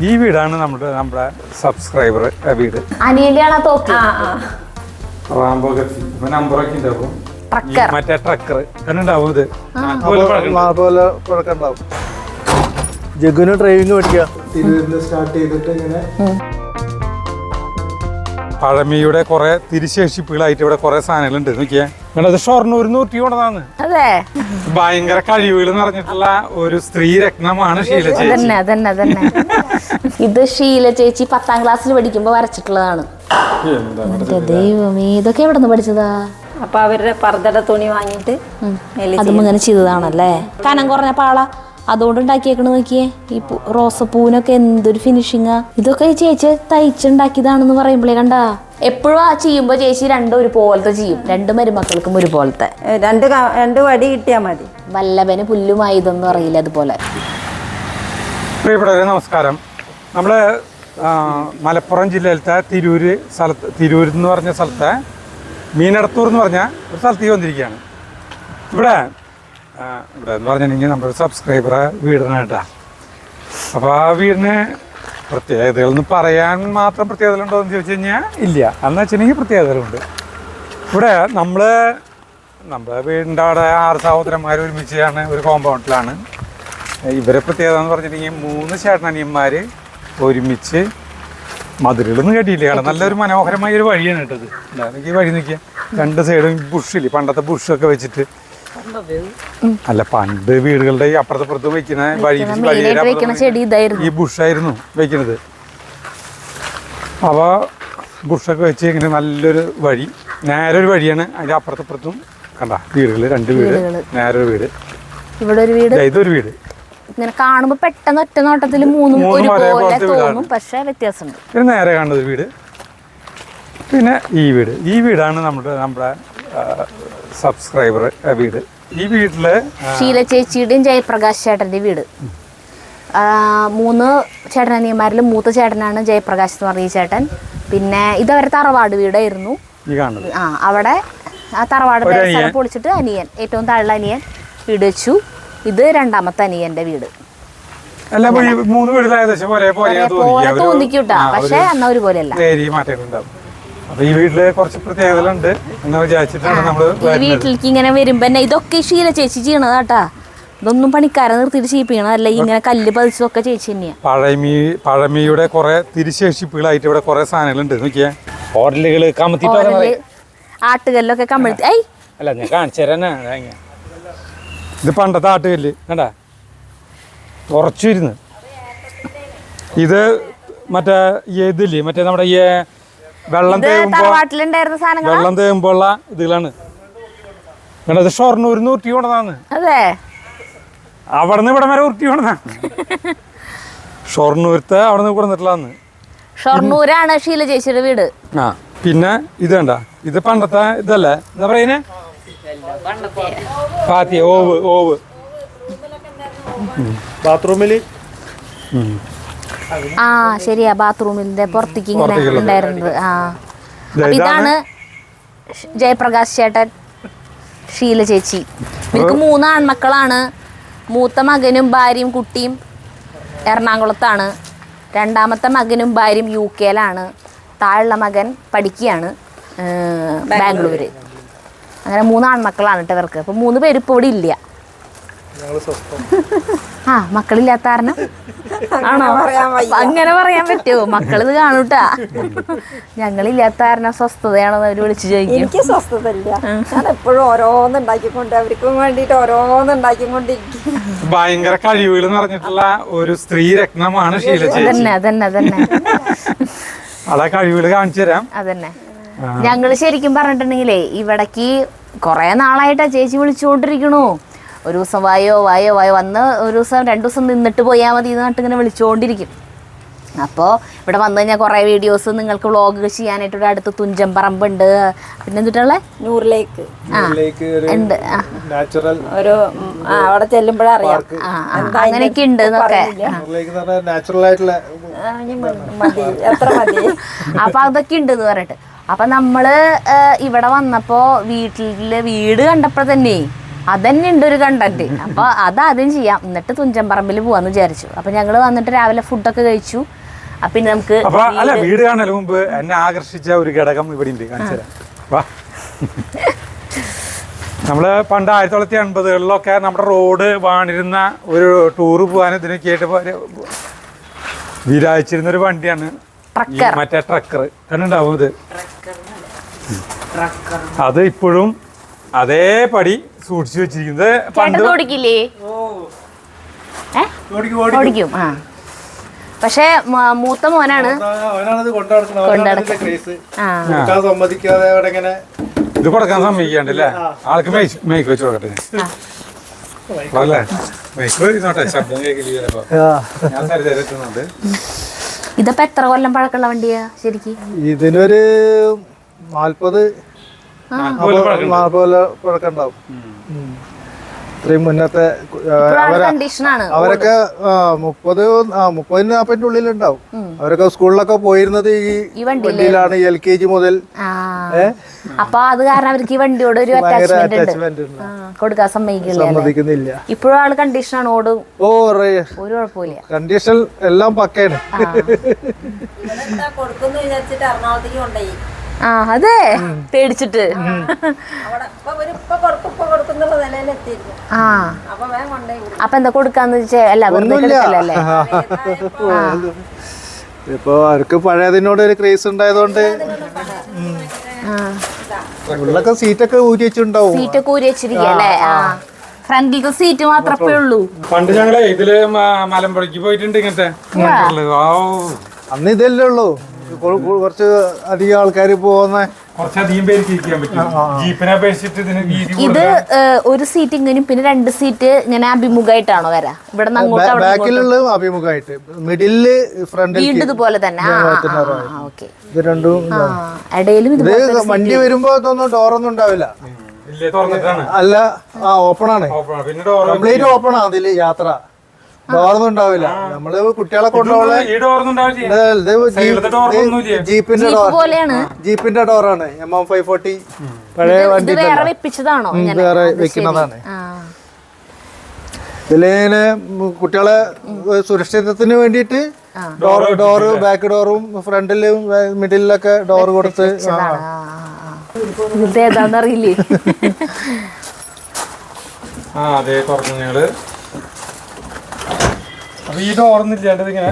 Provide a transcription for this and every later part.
ഈ വീടാണ് നമ്മുടെ സബ്സ്ക്രൈബർ വീട്. നമ്പറൊക്കെ ഉണ്ടാവും, മറ്റേ ട്രക്കർ ഉണ്ടാവും. ഇത് ജഗുന് ഡ്രൈവിംഗ് പഠിക്കുക സ്റ്റാർട്ട് ചെയ്തിട്ട് ഇങ്ങനെ. പഴമയുടെ കുറെ തിരിശേഷിപ്പുകളായിട്ട് ഇവിടെ കുറെ സാധനങ്ങളുണ്ട്. നോക്കിയാ അത് ഷൊർണൂർ നൂറ്റി കൊണ്ടതാണ്. ഭയങ്കര കഴിവുകൾ നിറഞ്ഞിട്ടുള്ള ഒരു സ്ത്രീ രത്നമാണ് ഷീല ചേച്ചി. ഇത് ഷീല ചേച്ചി 10ാം ക്ലാസ്സിൽ പഠിക്കുമ്പോ വരച്ചിട്ടുള്ളതാണ്. ദൈവമേ, ഇതൊക്കെ എവിടെ നിന്ന് പഠിച്ചതാ? അപ്പൊ അവരുടെ പർദ്ദയുടെ തുണി വാങ്ങിയിട്ട് അതും ഇങ്ങനെ ചെയ്തതാണല്ലേ. കനം കുറഞ്ഞ പാള അതുകൊണ്ട് ഉണ്ടാക്കിയേക്കണ. നോക്കിയേ, ഈ റോസപ്പൂവിനൊക്കെ എന്തൊരു ഫിനിഷിങ്ങാ. ഇതൊക്കെ ചേച്ചി തയ്ച്ചുണ്ടാക്കിയതാണെന്ന് പറയുമ്പോഴേ കണ്ടാ. എപ്പോഴും ആ ചെയ്യുമ്പോ ചേച്ചി രണ്ടും ഒരുപോലത്തെ ചെയ്യും. 2 മരുമക്കൾക്കും ഒരുപോലത്തെ. രണ്ട് വടി കിട്ടിയാ മതി. വല്ലഭന് പുല്ലുമായി ഇതൊന്നും അറിയില്ല. അതുപോലെ പ്രിയപ്പെട്ടവരെ നമസ്കാരം. നമ്മള് മലപ്പുറം ജില്ലയിലത്തെ തിരൂർ എന്ന് പറഞ്ഞ സ്ഥലത്തെ മീനടത്തൂർ എന്ന് പറഞ്ഞ ഒരു സ്ഥലത്തേക്ക് വന്നിരിക്കുകയാണ്. ഇവിടെ എന്ന് പറഞ്ഞിട്ടുണ്ടെങ്കിൽ നമ്മുടെ സബ്സ്ക്രൈബറെ വീടാണ് കേട്ടാ. അപ്പോൾ ആ വീടിന് പ്രത്യേകതകളെന്ന് പറയാൻ മാത്രം പ്രത്യേകതകളുണ്ടോ എന്ന് ചോദിച്ചു കഴിഞ്ഞാൽ ഇല്ല. എന്ന് വെച്ചിട്ടുണ്ടെങ്കിൽ പ്രത്യേകതകളുണ്ട്. ഇവിടെ നമ്മുടെ വീടിൻ്റെ അവിടെ 6 സഹോദരന്മാർ ഒരുമിച്ചാണ് ഒരു കോമ്പൗണ്ടിലാണ്. ഇവരെ പ്രത്യേകത എന്ന് പറഞ്ഞിട്ടുണ്ടെങ്കിൽ 3 ചേട്ടനനിയന്മാർ ഒരുമിച്ച് മധുരകളൊന്നും കേട്ടിയില്ല. കാരണം നല്ലൊരു മനോഹരമായ ഒരു വഴിയാണ് കേട്ടത്. എനിക്ക് ഈ വഴി നോക്കിയാൽ 2 സൈഡും ബുഷില്ലേ, പണ്ടത്തെ ബുഷൊക്കെ വെച്ചിട്ട്. അല്ല, പണ്ട് വീടുകളുടെ ഈ അപ്പുറത്തപ്പുറത്ത് വെക്കുന്ന ഈ ബുഷായിരുന്നു വെക്കുന്നത്. അപ്പോൾ ബുഷൊക്കെ വെച്ച് ഇങ്ങനെ നല്ലൊരു വഴി, നേരൊരു വഴിയാണ്. അതിൻ്റെ അപ്പുറത്തപ്പുറത്തും കണ്ട വീടുകൾ, 2 വീട്, നേരൊരു വീട്, ഇവിടെ ഒരു വീട്, ഇതൊരു വീട്. ഇങ്ങനെ കാണുമ്പോ പെട്ടെന്ന് ഒറ്റ നോട്ടത്തിൽ 3 ഒരുപോലെ തോന്നും, പക്ഷെ വ്യത്യാസമുണ്ട്. പിന്നെ നേരെ കാണുന്നത് വീട്, പിന്നെ ഈ വീടാണ് നമ്മുടെ സബ്സ്ക്രൈബർ വീട്. ഈ വീട്ടില് ഷീല ചേച്ചിയുടെയും ജയപ്രകാശ് ചേട്ടന്റെ വീട്. 3 ചേട്ടനനിയന്മാരിൽ മൂത്ത ചേട്ടനാണ് ജയപ്രകാശ് എന്ന് പറഞ്ഞ ചേട്ടൻ. പിന്നെ ഇതവരെ തറവാട് വീടായിരുന്നു. അവിടെ ആ തറവാട് പൊളിച്ചിട്ട് അനിയൻ, ഏറ്റവും താഴെ അനിയൻ വീട് വെച്ചു. ഇത് 2ാമത്തെ അനിയന്റെ വീട്. തോന്നിക്കൂട്ടാ, പക്ഷെ എന്നാ ഒരുപോലെയല്ല. ഈ വീട്ടില് കുറച്ച് പ്രത്യേകതകളുണ്ട് എന്ന് വിചാരിച്ചിട്ടാണ് നമ്മള് ഈ വീട്ടിലേക്ക് ഇങ്ങനെ വരുമ്പോ ഇതൊക്കെ ഷീല ചേച്ചി ചെയ്യണതാട്ടാ. ഇതൊന്നും പണിക്കാരെ നിർത്തിയിട്ട് ചെയ്യിപ്പിക്കണതല്ല. ഇങ്ങനെ കല്ല് പതിച്ചതൊക്കെ ചേച്ചി തന്നെയാ. പഴമയുടെ കുറെ തിരിശേഷിപ്പുകളായിട്ട് ഇവിടെ കുറെ സാധനങ്ങളുണ്ട്. നോക്കിയാ ഹോട്ടലുകള് ആട്ടുകല്ലൊക്കെ കമിഴ്ത്തി. അല്ല, ഞാൻ കാണിച്ചു തരാനാ. ഇത് പണ്ടത്തെ ആട്ടുകല്ല് കണ്ടാ, ഉറച്ചിരുന്ന്. ഇത് മറ്റേ ഇതില്ലേ, മറ്റേ നമ്മുടെ ഈ വെള്ളം തേകുമ്പോള്ള ഇതിലാണ്. ഇത് ഷൊർണൂർ ഉരുട്ടി കൊണ്ടതാണ്. അവിടെ നിന്ന് ഇവിടെ വരെ ഉരുട്ടി കൊണ്ടതാണ്. ഷൊർണൂരത്തെ അവിടെ നിന്ന് കൊടുത്തിട്ടുള്ളതാണ്. ഷൊർണൂരാണ് ഷീല ചേച്ചിയുടെ വീട്. പിന്നെ ഇത് കണ്ട, ഇത് പണ്ടത്തെ ഇതല്ലേ, എന്താ പറയുന്നേ, പാത്തി ഓവ് ബാത്റൂമില്. ശരിയാ, ബാത്റൂമിന്റെ പുറത്തേക്ക് ഇങ്ങനെ ഉണ്ടായിരുന്നത്. ഇതാണ് ജയപ്രകാശ് ചേട്ടൻ, ഷീല ചേച്ചി. ഇവർക്ക് 3 ആൺമക്കളാണ്. മൂത്ത മകനും ഭാര്യയും കുട്ടിയും എറണാകുളത്താണ്. 2ാമത്തെ മകനും ഭാര്യയും UK-ലാണ്. താഴെയുള്ള മകൻ പഠിക്കുകയാണ് ബാംഗ്ലൂര്. അങ്ങനെ 3 ആൺമക്കളാണ് കേട്ടോ ഇവർക്ക്. അപ്പൊ 3 പേര് ഇപ്പോൾ ഇവിടെ ഇല്ല. മക്കളില്ലാത്ത കാരണം ആണോ? അങ്ങനെ പറയാൻ പറ്റുമോ? മക്കളിത് കാണൂട്ടാ. ഞങ്ങളില്ലാത്ത കാരണം സ്വസ്ഥതയാണോ അവര് വിളിച്ചു ചോദിക്കും. എനിക്ക് സ്വസ്ഥത ഇല്ല. ഞാൻ എപ്പോഴും ഓരോന്നുണ്ടാക്കിക്കൊണ്ട് അവർക്കും വേണ്ടിട്ട് ഓരോന്നുണ്ടാക്കിക്കൊണ്ടിരിക്കും. ഭയങ്കര കഴിവുകൾ നിറഞ്ഞിട്ടുള്ള ഒരു സ്ത്രീ രത്നമാണ് ഷീല ചേച്ചി. അതന്നെ അതാ കഴിവുകൾ കാണിച്ചു തരാം. അതന്നെ. ഞങ്ങള് ശരിക്കും പറഞ്ഞിട്ടുണ്ടെങ്കിലേ ഇവിടേക്ക് കുറെ നാളായിട്ടാ ചേച്ചി വിളിച്ചുകൊണ്ടിരിക്കണു. ഒരു ദിവസം വായോ വന്ന് ഒരു ദിവസം 2 ദിവസം നിന്നിട്ട് പോയാൽ മതി എന്ന് പറഞ്ഞിട്ട് ഇങ്ങനെ വിളിച്ചുകൊണ്ടിരിക്കും. അപ്പോൾ ഇവിടെ വന്നു കഴിഞ്ഞാൽ കുറേ വീഡിയോസ് നിങ്ങൾക്ക് വ്ളോഗ് ചെയ്യാനായിട്ട് ഇവിടെ അടുത്ത് തുഞ്ചംപറമ്പുണ്ട്. പിന്നെ എന്തിട്ടുള്ള നൂറിലേക്ക് ഉണ്ട്. ഒരു അവിടെ ചെല്ലുമ്പോഴറിയാം അങ്ങനെയൊക്കെ ഉണ്ട് എന്നൊക്കെ. എത്ര മതി. അപ്പൊ അതൊക്കെ ഉണ്ട് എന്ന് പറഞ്ഞിട്ട്. അപ്പൊ നമ്മള് ഇവിടെ വന്നപ്പോ വീട് കണ്ടപ്പോ തന്നെ അതന്നെ ഉണ്ട് ഒരു കണ്ടന്റ്. അപ്പോൾ അതാദ്യം ചെയ്യാം, എന്നിട്ട് തുഞ്ചൻപറമ്പിൽ പോവാന്ന് വിചാരിച്ചു. അപ്പോൾ ഞങ്ങൾ വന്നിട്ട് രാവിലെ ഫുഡൊക്കെ കഴിച്ചു. പിന്നെ നമുക്ക് അല്ല, വീട് കാണാൻ മുമ്പ് എന്നെ ആകർഷിച്ച ഒരു ഘടകം ഇവിടെ ഉണ്ട്, കാണിച്ചു തരാം. വാ. നമ്മള് പണ്ട് 1980-കളിലൊക്കെ നമ്മുടെ റോഡ് വാണിരുന്ന ഒരു ടൂറ് പോകാൻ ഇതിനൊക്കെ ആയിട്ട് വിരാജിച്ചിരുന്ന ഒരു വണ്ടിയാണ് മറ്റേ ട്രക്കർ. കണ്ടുണ്ടാവും ഇത്. അത് ഇപ്പോഴും അതേപടി സൂക്ഷിച്ചു വെച്ചിരിക്കുന്നത്. പണ്ട് ഓടിക്കില്ലേ? ഓടിക്കും. ആ, പക്ഷെ മൂത്ത മോനാണ് സമ്മതിക്കാതെ ഇത് കൊടുക്കാൻ സമ്മതിക്കാണ്ടല്ലേ? ആൾക്ക് മൈക്ക് വെച്ച് കൊടുക്കട്ടെ. അല്ലേ, മൈക്ക് ഇരുന്നോട്ടെ, ശബ്ദം കേൾക്കില്ല. ഞാൻ തരുന്നുണ്ട്. ഇതപ്പോ എത്ര കൊല്ലം പഴക്കമുള്ള വണ്ടിയാ ശരിക്കും? ഇതിനൊരു 40 പഴക്കമുണ്ടാവും. ഇത്രയും മുന്നത്തെ അവരൊക്കെ 30-40 ഉള്ളിലുണ്ടാവും. അവരൊക്കെ സ്കൂളിലൊക്കെ പോയിരുന്നത് ഈ വണ്ടിയിലാണ്, LKG മുതൽ. അപ്പൊ അത് കാരണം അവർക്ക് ഈ വണ്ടിയോട് ഒരു അറ്റാച്ച്മെന്റ് ഉണ്ട്, കൊടുക്കാൻ സമ്മതിക്കുന്നില്ല. ഇപ്പോഴും ആള് കണ്ടീഷനാണ്, ഓടും. ഒരു കുഴപ്പമില്ല, കണ്ടീഷൻ എല്ലാം പക്കയാണ്. ആ, അതെ, പേടിച്ചിട്ട്. അപ്പൊ എന്താ കൊടുക്കാന്ന് വെച്ചാ ഇപ്പൊ അവർക്ക് പഴയതിനോട് ഒരു ക്രേസ് ഉണ്ടായതുകൊണ്ട് ഉള്ളൊക്കെ സീറ്റൊക്കെ ഊരി വെച്ചിട്ടുണ്ടാവും. സീറ്റൊക്കെ ഊരി വെച്ചിരിക്കല്ലേ? ഫ്രണ്ടിലത്തെ സീറ്റ് മാത്രമേ ഉള്ളൂ. പണ്ട് ഞങ്ങളെ ഇതില് മലമ്പുഴയ്ക്ക് പോയിട്ടുണ്ട്. ഇങ്ങനത്തെ അന്ന് ഇതല്ലേ ഉള്ളൂ. കുറച്ച് അധികം ആൾക്കാർ പോകുന്ന, കുറച്ചധികം പേർക്ക് ഇരിക്കാൻ പറ്റും. ജീപ്പിനെ അപേക്ഷിച്ചിട്ട് ഇതിന് വീതി. ഇത് ഒരു സീറ്റ് ഇങ്ങനെയും പിന്നെ 2 സീറ്റ് ഇങ്ങനെ അഭിമുഖമായിട്ടാണോ വരാ? ഇവിടെ ബാക്കിലുള്ള അഭിമുഖമായിട്ട്, മിഡില് ഫ്രണ്ടിൽ ഇതുപോലെ തന്നെ. ഇത് രണ്ടും ഇടയിലും വണ്ടി വരുമ്പോ ഇതൊന്നും ഡോറൊന്നും ഉണ്ടാവില്ല. അല്ല, ഓപ്പൺ ആണ്, കംപ്ലീറ്റ് ഓപ്പൺ ആണ്. അതില് യാത്ര ഡോറൊന്നും ഉണ്ടാവില്ല. നമ്മള് കുട്ടികളെ കൊണ്ടുപോകുന്ന ജീപ്പിന്റെ ഡോറാണ്. MM540 പഴയ വണ്ടി വേറെ വെക്കുന്നതാണ്. ഇതിലിങ്ങനെ കുട്ടികളെ സുരക്ഷിതത്തിന് വേണ്ടിയിട്ട് ഡോറ് ബാക്ക് ഡോറും ഫ്രണ്ടിലും മിഡിലൊക്കെ ഡോറ് കൊടുത്ത്. ഏതാന്നറിയില്ലേ? അതെ, തുറന്നു ഞങ്ങള്. അപ്പൊ ഈ ഡോറൊന്നുമില്ലാണ്ട് ഇങ്ങനെ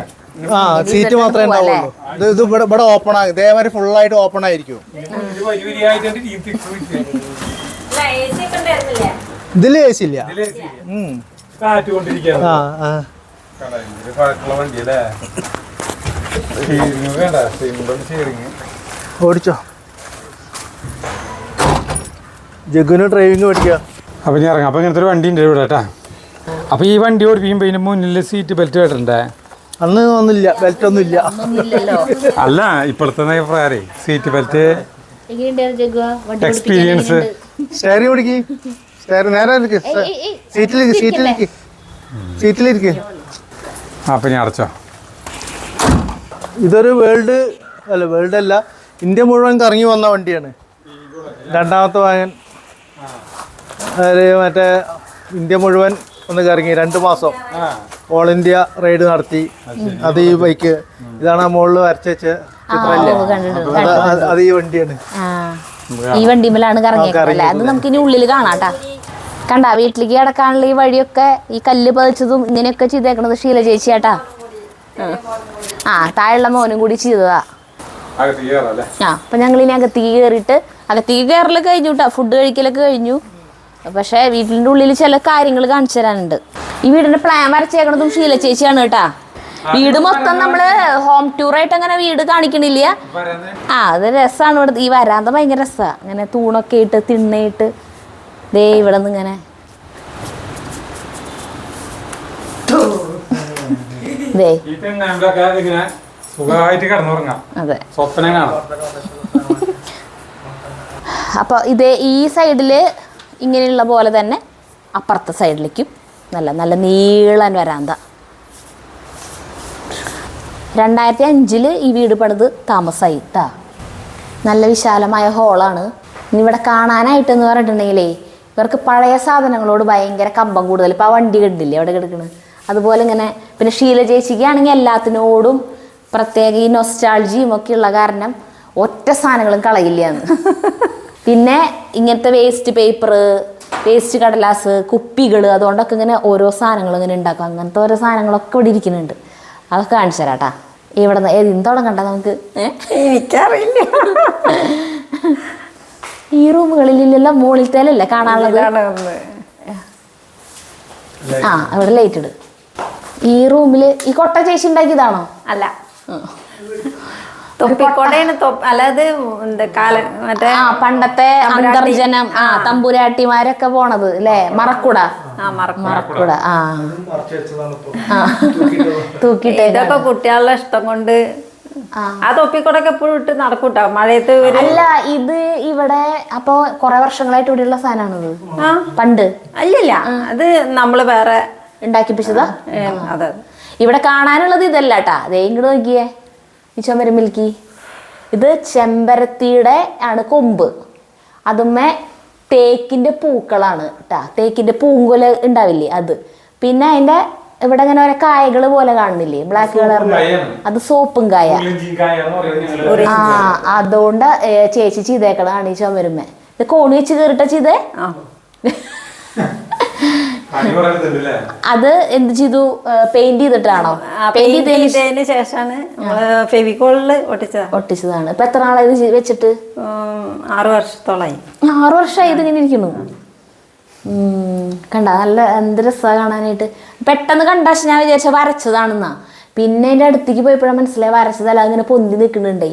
സീറ്റ് മാത്രമേ ഉണ്ടാവുള്ളൂ. ഇത് ഇവിടെ ഓപ്പൺ ആകും, ഇതേമാതിരി ഫുള്ളായിട്ട് ഓപ്പൺ ആയിരിക്കും. ഇതില് AC ഇല്ല. ഓടിച്ചോ, ജഗുന് ഡ്രൈവിംഗ് പഠിക്കുക. അപ്പൊ ഞാൻ ഇറങ്ങാം. അപ്പൊ ഇങ്ങനത്തെ ഒരു വണ്ടി ഉണ്ട് ഇവിടെ കേട്ടാ. അപ്പൊ ഈ വണ്ടി ഓടിപ്പിക്കുമ്പോ ഇതിന് മുന്നിൽ സീറ്റ് ബെൽറ്റ് കേട്ടിട്ടുണ്ടേ? അന്ന് ഒന്നുമില്ല, ബെൽറ്റ് ഒന്നും ഇല്ല. അല്ല, ഇപ്പോഴത്തെ അഭിപ്രായേ സീറ്റ് ബെൽറ്റ് എക്സ്പീരിയൻസ്. സ്റ്റെയറിംഗ് പിടിക്ക്, നേരെ സീറ്റിലിരിക്ക്. അപ്പൊ ഞാൻ അടച്ചോ. ഇതൊരു വേൾഡ് അല്ല, ഇന്ത്യ മുഴുവൻ കറങ്ങി വന്ന വണ്ടിയാണ്. രണ്ടാമത്തെ വാഹൻ മറ്റേ ഇന്ത്യ മുഴുവൻ ഒന്ന് കറങ്ങി 2 മാസം ഓൾ ഇന്ത്യ റൈഡ് നടത്തി. അത് ഈ ബൈക്ക് ഇതാണ് മുകളിൽ വരച്ച അത് ഈ വണ്ടിയാണ്. ഈ വണ്ടിമേലാണ് കറങ്ങിയത്. അത് നമുക്ക് ഇനി ഉള്ളിൽ കാണാട്ടാ. കണ്ട വീട്ടിലേക്ക് കിടക്കാനുള്ള ഈ വഴിയൊക്കെ ഈ കല്ല് പതിച്ചതും ഇങ്ങനെയൊക്കെ ചെയ്തേക്കണത് ഷീല ചേച്ചിയാട്ടാ. താഴെയുള്ള മോനും കൂടി ചെയ്തതാ. അപ്പൊ ഞങ്ങൾ ഇനി അകത്തേക്ക് കയറിയിട്ട് അകത്തേക്ക് കയറലൊക്കെ കഴിഞ്ഞു കേട്ടോ, ഫുഡ് കഴിക്കലൊക്കെ കഴിഞ്ഞു. പക്ഷെ വീട്ടിൻ്റെ ഉള്ളിൽ ചില കാര്യങ്ങൾ കാണിച്ചു തരാനുണ്ട്. ഈ വീടിന്റെ പ്ലാൻ വരച്ചേക്കണതും ഷീല ചേച്ചിയാണ് കേട്ടാ. വീട് മൊത്തം നമ്മള് ഹോം ടൂറായിട്ട് അങ്ങനെ വീട് കാണിക്കണില്ല. അത് രസമാണ്. ഇവിടെ ഈ വരാന്ത ഭയങ്കര രസമാണ്. അങ്ങനെ തൂണൊക്കെ ഇട്ട് തിണ്ണയിട്ട് ദേ ഇവിടെ നിന്ന് ഇങ്ങനെ അതെ. അപ്പൊ ഇതേ ഈ സൈഡില് ഇങ്ങനെയുള്ള പോലെ തന്നെ അപ്പുറത്തെ സൈഡിലേക്കും നല്ല നല്ല നീളൻ വരാന്ത. 2005 ഈ വീട് പണിത് താമസമായി. നല്ല വിശാലമായ ഹോളാണ്. ഇനി ഇവിടെ കാണാനായിട്ടെന്ന് പറഞ്ഞിട്ടുണ്ടെങ്കിലേ ഇവർക്ക് പഴയ സാധനങ്ങളോട് ഭയങ്കര കമ്പം കൂടുതൽ. ഇപ്പം ആ വണ്ടി കണ്ടില്ലേ അവിടെ കിടക്കുന്നത്, അതുപോലെ ഇങ്ങനെ. പിന്നെ ഷീല ചേച്ചിക്കാണെങ്കിൽ എല്ലാത്തിനോടും പ്രത്യേക ഈ നൊസ്റ്റാൾജിയും ഒക്കെ ഉള്ള കാരണം ഒറ്റ സാധനങ്ങളും കളയില്ലാന്ന്. പിന്നെ ഇങ്ങനത്തെ വേസ്റ്റ് പേപ്പർ, വേസ്റ്റ് കടലാസ്, കുപ്പികൾ, അതുകൊണ്ടൊക്കെ ഇങ്ങനെ ഓരോ സാധനങ്ങൾ ഇങ്ങനെ ഉണ്ടാക്കും. അങ്ങനത്തെ ഓരോ സാധനങ്ങളൊക്കെ ഇവിടെ ഇരിക്കുന്നുണ്ട്. അതൊക്കെ കാണിച്ചു തരാട്ടാ. ഇവിടെ നിന്ന് എന്തോളം കണ്ട നമുക്ക് എനിക്കറിയില്ല. ഈ റൂമുകളിലെല്ലാം മുകളിലത്തേലല്ലേ കാണാനുള്ളത്. ആ ഇവിടെ ലൈറ്റ് ഇട്. ഈ റൂമിൽ ഈ കൊട്ട ചേച്ചി ഉണ്ടാക്കിയതാണോ? അല്ല, തൊപ്പിക്കോടയാണ്. അല്ലാതെ മറ്റേ പണ്ടത്തെ അന്തർജനം തമ്പുരാട്ടിമാരൊക്കെ പോണത് അല്ലേ, മറക്കുട. മറക്കുട തൂക്കിട്ട് ഇതൊക്കെ കുട്ടികളുടെ ഇഷ്ടം കൊണ്ട് ആ തൊപ്പിക്കോടൊക്കെ എപ്പോഴും ഇട്ട് നടക്കൂട്ടോ മഴയത്ത്. അല്ല, ഇത് ഇവിടെ അപ്പൊ കൊറേ വർഷങ്ങളായിട്ട് ഇവിടെയുള്ള സാധനമാണത്. പണ്ട് അല്ലല്ല, അത് നമ്മള് വേറെ ഉണ്ടാക്കിപ്പിച്ചതാ. അതെ, ഇവിടെ കാണാനുള്ളത് ഇതല്ല കേട്ടാ. അതേ ഇങ്ങോട്ട് നോക്കിയേ, ഈ ചുമരമിൽക്കി. ഇത് ചെമ്പരത്തിയുടെ ആണ് കൊമ്പ്. അതുമ്മേ തേക്കിന്റെ പൂക്കളാണ് കേട്ടാ. തേക്കിന്റെ പൂങ്കുല ഉണ്ടാവില്ലേ അത്. പിന്നെ അതിന്റെ ഇവിടെ ഇങ്ങനെ ഓരോ കായകൾ പോലെ കാണുന്നില്ലേ, ബ്ലാക്ക് കളറിൽ, അത് സോപ്പും കായ. അതുകൊണ്ട് ചേച്ചി ചെയ്തേക്കണതാണ് ഈ ചുമരുമ്മേ. ഇത് കോണി വെച്ച് കയറിട്ട ചെയ്തേ. അത് എന്ത് ചെയ്തു, പെയിന്റ് ചെയ്തിട്ടാണോ? പെയിന്റ് ചെയ്തതിന് ശേഷമാണ് ഫെവിക്കോളില് ഒട്ടിച്ചതാണ്. ഇപ്പൊ എത്ര നാളായി ഇത് വെച്ചിട്ട്? 6 വർഷത്തോളായി. 6 വർഷമായി ഇതിങ്ങനെ ഇരിക്കുന്നു. കണ്ട നല്ല എന്ത് രസമാണ് കാണാനായിട്ട്. പെട്ടെന്ന് കണ്ടാ ഞാൻ വിചാരിച്ച വരച്ചതാണെന്നാ. പിന്നെ അതിന്റെ അടുത്തേക്ക് പോയപ്പോഴാണ് മനസ്സിലായി വരച്ചതല്ല, അതിങ്ങനെ പൊന്തി നിൽക്കുന്നുണ്ടേ.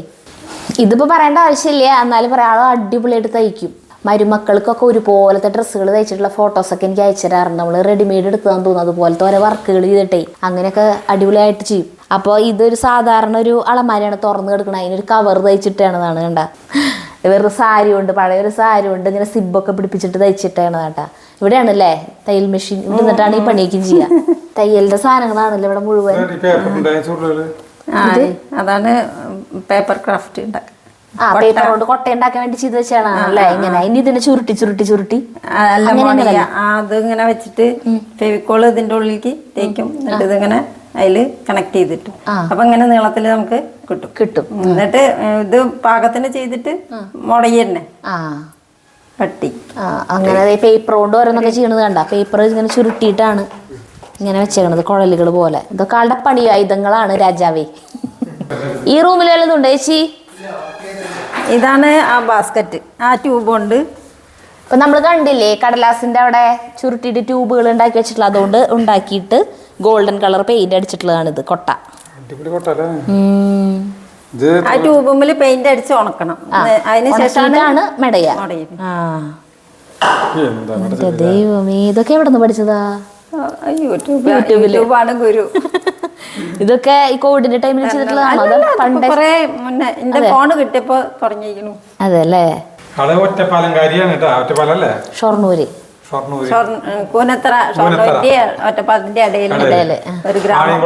ഇതിപ്പോ പറയേണ്ട ആവശ്യമില്ല, എന്നാലും പറയാം, ആൾ അടിപൊളിയായിട്ട് തയ്ക്കും. മരുമക്കൾക്കൊക്കെ ഒരുപോലത്തെ ഡ്രസ്സുകൾ തയ്ച്ചിട്ടുള്ള ഫോട്ടോസൊക്കെ എനിക്ക് അയച്ചു തരാറുണ്ട്. നമ്മൾ റെഡിമെയ്ഡ് എടുത്തതാന്ന് തോന്നുന്നു. അതുപോലത്തെ ഓരോ വർക്കുകൾ ചെയ്തിട്ടേ അങ്ങനെയൊക്കെ അടിപൊളിയായിട്ട് ചെയ്യും. അപ്പോൾ ഇതൊരു സാധാരണ ഒരു അളമാരിയാണ് തുറന്ന് കിടക്കണം. അതിനൊരു കവർ തയ്ച്ചിട്ടാണതാണ് കണ്ട. വേറൊരു സാരി കൊണ്ട്, പഴയൊരു സാരി കൊണ്ട് ഇങ്ങനെ സിബൊക്കെ പിടിപ്പിച്ചിട്ട് തയ്ച്ചിട്ടാണ് കേട്ടാ. ഇവിടെയാണല്ലേ തയ്യൽ മെഷീൻ. ഇവിടെ നിന്നിട്ടാണ് ഈ പണിയൊക്കെ ചെയ്യുക. തയ്യലിന്റെ സാധനങ്ങളാണല്ലോ ഇവിടെ മുഴുവൻ. അതാണ് പേപ്പർ ക്രാഫ്റ്റ് ഉണ്ടാക്കുക. പേപ്പർ കൊണ്ട് കൊട്ട ഉണ്ടാക്കാൻ വേണ്ടി ചെയ്ത് വെച്ചാണ് അല്ലേ ഇങ്ങനെ. ഇനി ഇതിനെ ചുരുട്ടി ചുരുട്ടി ചുരുട്ടി അത് ഇങ്ങനെ വെച്ചിട്ട് ഫെവിക്കോള് ഇതിന്റെ ഉള്ളിലേക്ക് തേക്കും. എന്നിട്ട് ഇതിങ്ങനെ അതില് കണക്ട് ചെയ്തിട്ട് അപ്പൊ ഇങ്ങനെ നീളത്തില് നമുക്ക് കിട്ടും. എന്നിട്ട് ഇത് പാകത്തിന് ചെയ്തിട്ട് മുടങ്ങി തന്നെ പട്ടി. അങ്ങനെ പേപ്പർ കൊണ്ട് ഓരോന്നൊക്കെ ചെയ്യണത് കണ്ട. പേപ്പർ ഇങ്ങനെ ചുരുട്ടിയിട്ടാണ് ഇങ്ങനെ വെച്ചേക്കണത് കുഴലുകൾ പോലെ. ഇതൊക്കെ ആളുടെ പണി ആയുധങ്ങളാണ് രാജാവേ. ഈ റൂമിൽ വല്ലതുണ്ട് ചേച്ചി? ഇതാണ് ആ ബാസ്ക്കറ്റ്, ആ ട്യൂബ് കൊണ്ട്. ഇപ്പൊ നമ്മൾ കണ്ടില്ലേ കടലാസിന്റെ അവിടെ ചുരുട്ടിയിട്ട് ട്യൂബുകൾ ഉണ്ടാക്കി വെച്ചിട്ടുള്ള, അതുകൊണ്ട് ഉണ്ടാക്കിയിട്ട് ഗോൾഡൻ കളർ പെയിന്റ് അടിച്ചിട്ടുള്ളതാണ് ഇത് കൊട്ട. ആ ട്യൂബുമ്മിൽ പെയിന്റ് അടിച്ച് ഉണക്കണം. അതിനുശേഷമാണ് മെടയ. ദൈവമേ, ഇതൊക്കെ എവിടെ നിന്ന് പഠിച്ചതാ? യൂട്യൂബാണ് ഗുരു. ഇതൊക്കെ ഈ കോവിഡിന്റെ ടൈമിൽ ചെയ്തിട്ടുള്ളതാണോ? എന്റെ ഫോണ് കിട്ടിയപ്പോ തുടങ്ങിയിരിക്കുന്നു. അതെ അല്ലേ. ഷൊർണൂര് കൂനത്ര ഷൊർണൂരിന്റെ ഒറ്റപ്പാലത്തിന്റെ ഇടയിൽ ഒരു ഗ്രാമം.